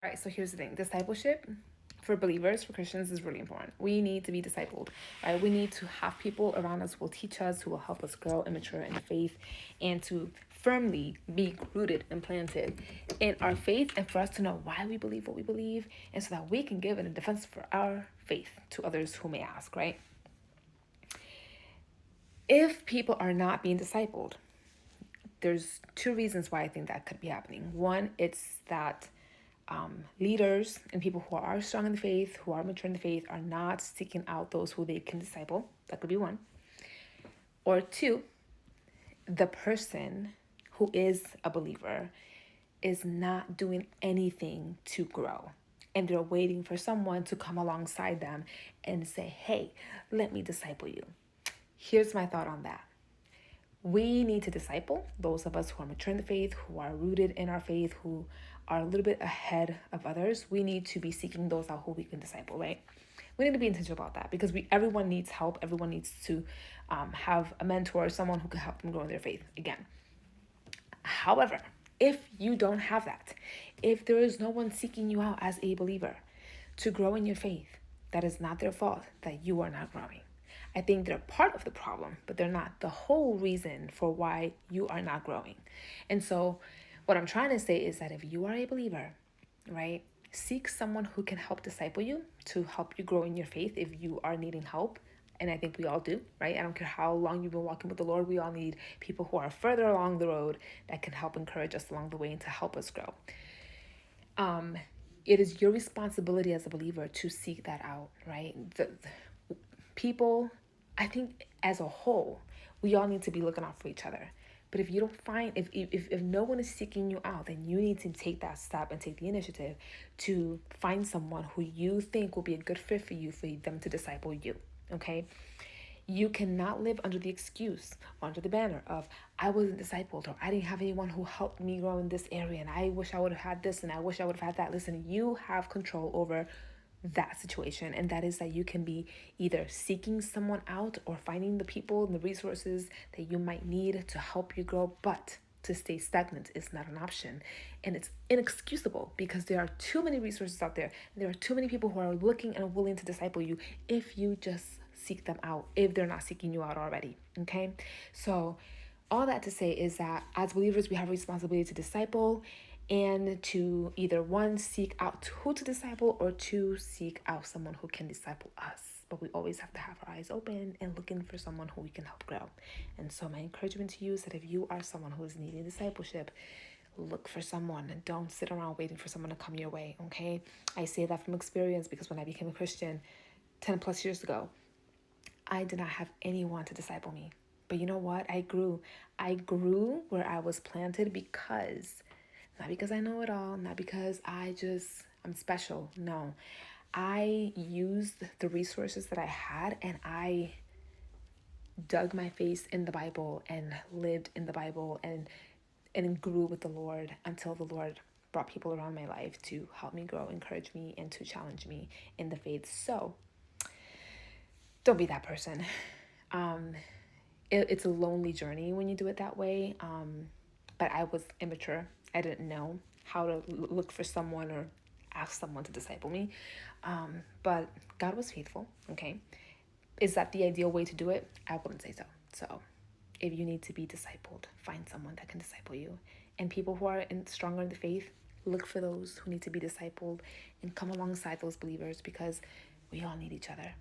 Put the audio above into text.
All right, so here's the thing. Discipleship for believers, for Christians, is really important. We need to be discipled, right? We need to have people around us who will teach us, who will help us grow and mature in faith, and to firmly be rooted and planted in our faith, and for us to know why we believe what we believe, and so that we can give in a defense for our faith to others who may ask, right? If people are not being discipled, there's two reasons why I think that could be happening. One, it's that leaders and people who are strong in the faith, who are mature in the faith, are not seeking out those who they can disciple. That could be one. Or two, the person who is a believer is not doing anything to grow. And they're waiting for someone to come alongside them and say, hey, let me disciple you. Here's my thought on that. We need to disciple those of us who are mature in the faith, who are rooted in our faith, who are a little bit ahead of others. We need to be seeking those out who we can disciple, right? We need to be intentional about that because everyone needs help. Everyone needs to have a mentor, someone who can help them grow in their faith again. However, if you don't have that, if there is no one seeking you out as a believer to grow in your faith, that is not their fault that you are not growing. I think they're part of the problem, but they're not the whole reason for why you are not growing. And so what I'm trying to say is that if you are a believer, right, seek someone who can help disciple you to help you grow in your faith if you are needing help. And I think we all do, right? I don't care how long you've been walking with the Lord. We all need people who are further along the road that can help encourage us along the way and to help us grow. It is your responsibility as a believer to seek that out, right? The people, I think as a whole, we all need to be looking out for each other. But if you don't find, if no one is seeking you out, then you need to take that step and take the initiative to find someone who you think will be a good fit for you, for them to disciple you, okay? You cannot live under the excuse, under the banner of, I wasn't discipled, or I didn't have anyone who helped me grow in this area, and I wish I would have had this, and I wish I would have had that. Listen, you have control over that situation, and that is that you can be either seeking someone out or finding the people and the resources that you might need to help you grow, but to stay stagnant is not an option. And it's inexcusable because there are too many resources out there. There are too many people who are looking and willing to disciple you if you just seek them out, if they're not seeking you out already. Okay, so all that to say is that as believers, we have a responsibility to disciple and to either one, seek out who to disciple, or two, seek out someone who can disciple us. But we always have to have our eyes open and looking for someone who we can help grow. And so my encouragement to you is that if you are someone who is needing discipleship, look for someone and don't sit around waiting for someone to come your way, okay? I say that from experience because when I became a Christian 10 plus years ago, I did not have anyone to disciple me. But you know what? I grew. I grew where I was planted not because I know it all, not because I'm special. No, I used the resources that I had and I dug my face in the Bible and lived in the Bible and grew with the Lord until the Lord brought people around my life to help me grow, encourage me, and to challenge me in the faith. So don't be that person. It's a lonely journey when you do it that way. But I was immature. I didn't know how to look for someone or ask someone to disciple me. But God was faithful, okay? Is that the ideal way to do it? I wouldn't say so. So if you need to be discipled, find someone that can disciple you. And people who are stronger in the faith, look for those who need to be discipled and come alongside those believers because we all need each other.